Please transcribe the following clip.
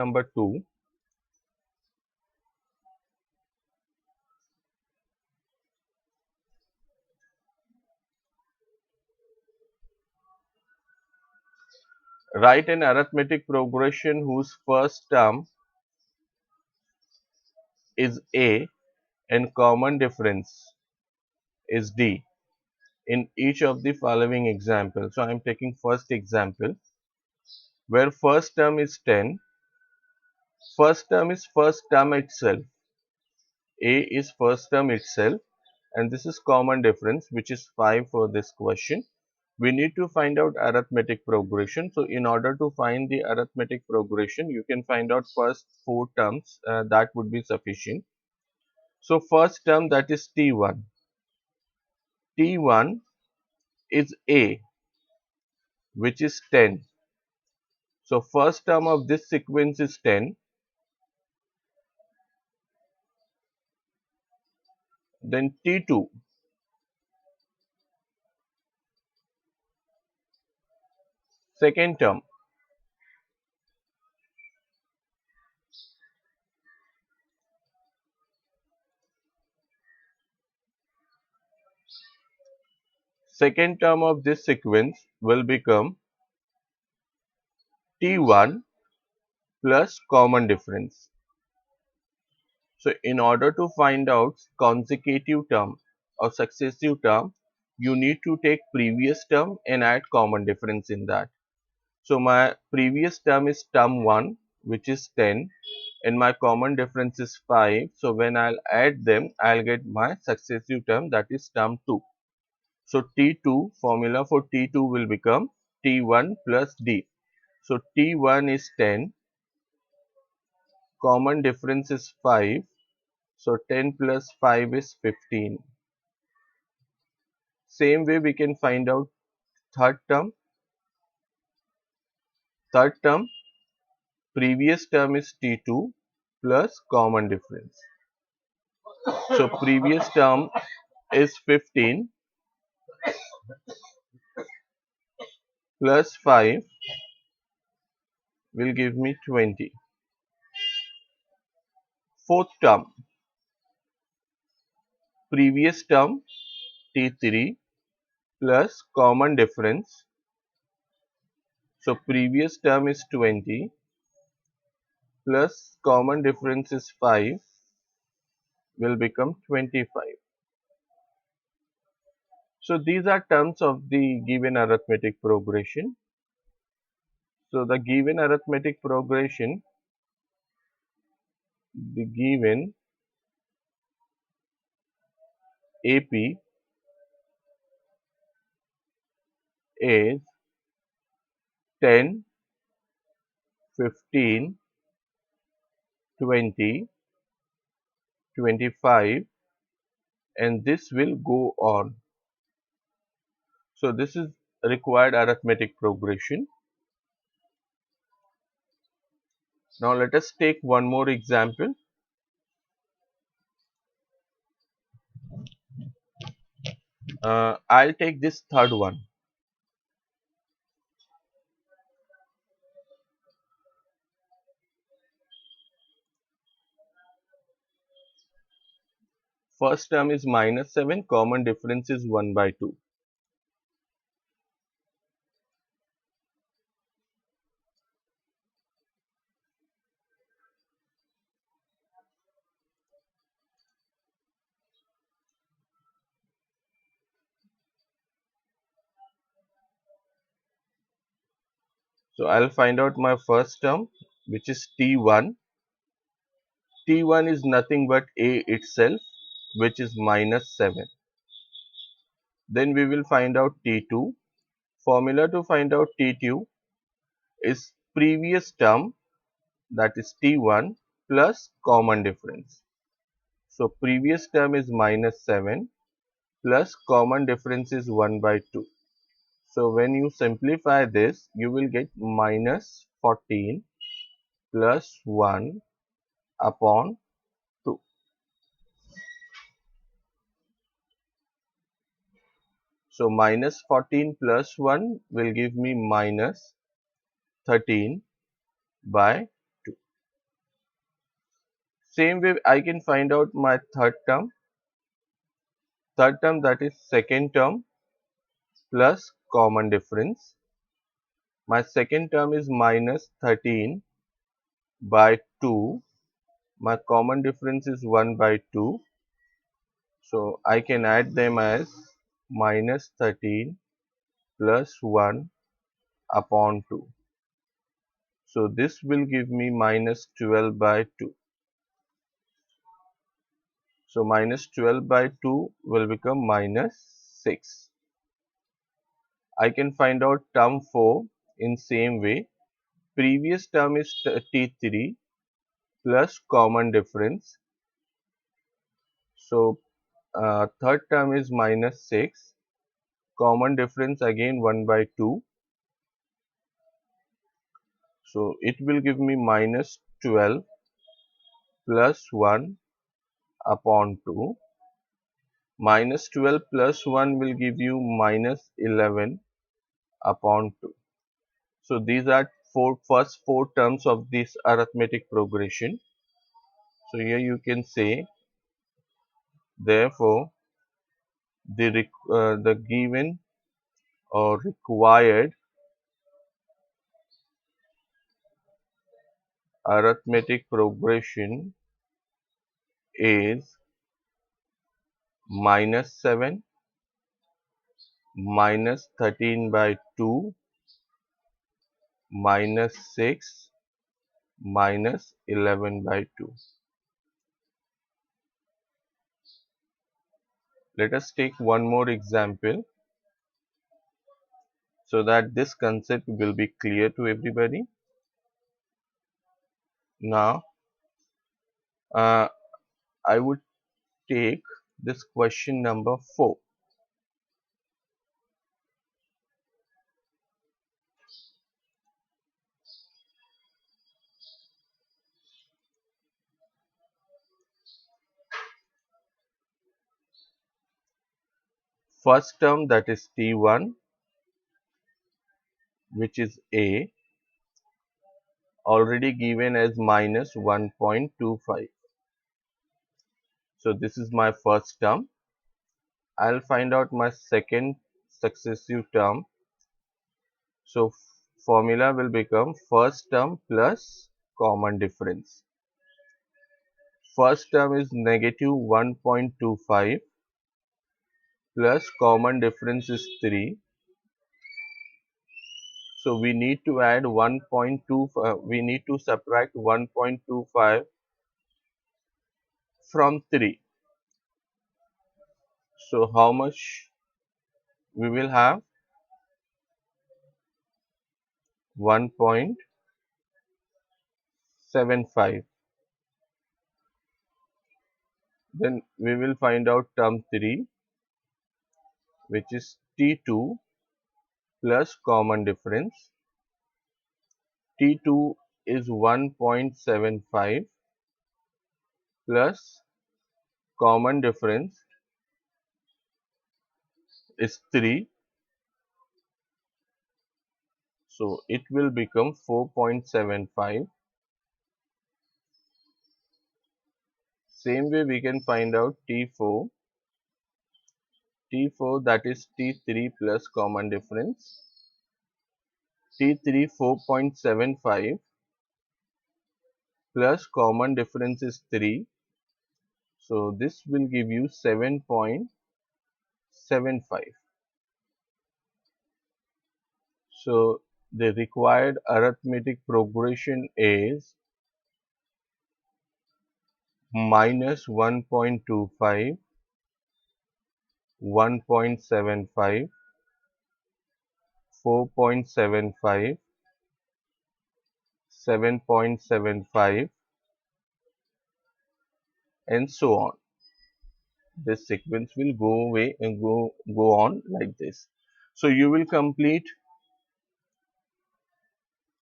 number 2. Write an arithmetic progression whose first term is A and common difference is D in each of the following examples. So I am taking first example where first term is 10. First term is first term itself. A is first term itself, and this is common difference, which is 5 for this question. We need to find out arithmetic progression. So in order to find the arithmetic progression, you can find out first 4 terms, that would be sufficient. So first term, that is T1. T1 is A, which is 10. So first term of this sequence is 10. Then T2, second term. Second term of this sequence will become T1 plus common difference. So in order to find out consecutive term or successive term, you need to take previous term and add common difference in that. So my previous term is term 1, which is 10, and my common difference is 5. So when I'll add them, I'll get my successive term, that is term 2. So T2, formula for T2 will become T1 plus D. So T1 is 10, common difference is 5. So 10 plus 5 is 15. Same way we can find out third term. Third term, previous term is T2 plus common difference. So previous term is 15 plus 5 will give me 20. Fourth term, previous term T3 plus common difference. So previous term is 20 plus common difference is 5 will become 25. So these are terms of the given arithmetic progression. So the given arithmetic progression, the given AP is 10, 15, 20, 25, and this will go on. So this is required arithmetic progression. Now let us take one more example. I'll take this third one. First term is minus 7, common difference is 1 by 2. So I'll find out my first term, which is T1. T1 is nothing but A itself, which is minus 7. Then we will find out T2. Formula to find out T2 is previous term, that is T1 plus common difference. So previous term is minus 7 plus common difference is 1 by 2. So when you simplify this, you will get minus 14 plus 1 upon 2. So minus 14 plus 1 will give me minus 13 by 2. Same way I can find out my third term that is second term plus common difference. My second term is minus 13 by 2. My common difference is 1 by 2. So I can add them as minus 13 plus 1 upon 2. So this will give me minus 12 by 2. So minus 12 by 2 will become minus 6. I can find out term 4 in same way. Previous term is T3 plus common difference. So third term is minus 6. Common difference again 1 by 2. So it will give me minus 12 plus 1 upon 2. Minus 12 plus 1 will give you minus 11 upon 2. So these are first four terms of this arithmetic progression. So here you can say, therefore, the given or required arithmetic progression is minus 7, minus 13 by 2, minus 6, minus 11 by 2. Let us take one more example so that this concept will be clear to everybody. Now, I would take this question number 4. First term, that is T1, which is A, already given as minus 1.25. So this is my first term. I'll find out my second successive term. So formula will become first term plus common difference. First term is negative 1.25 plus common difference is 3. So we need to add 1.25, we need to subtract 1.25 from 3. So how much we will have? 1.75. Then we will find out term 3, which is T2 plus common difference. T2 is 1.75 plus common difference is 3. So it will become 4.75. Same way we can find out T4. T4, that is T3 plus common difference. T3 4.75 plus common difference is 3. So this will give you 7.75. So the required arithmetic progression is minus 1.25, 1.75, 4.75, 7.75, and so on. This sequence will go away and go on like this. So you will complete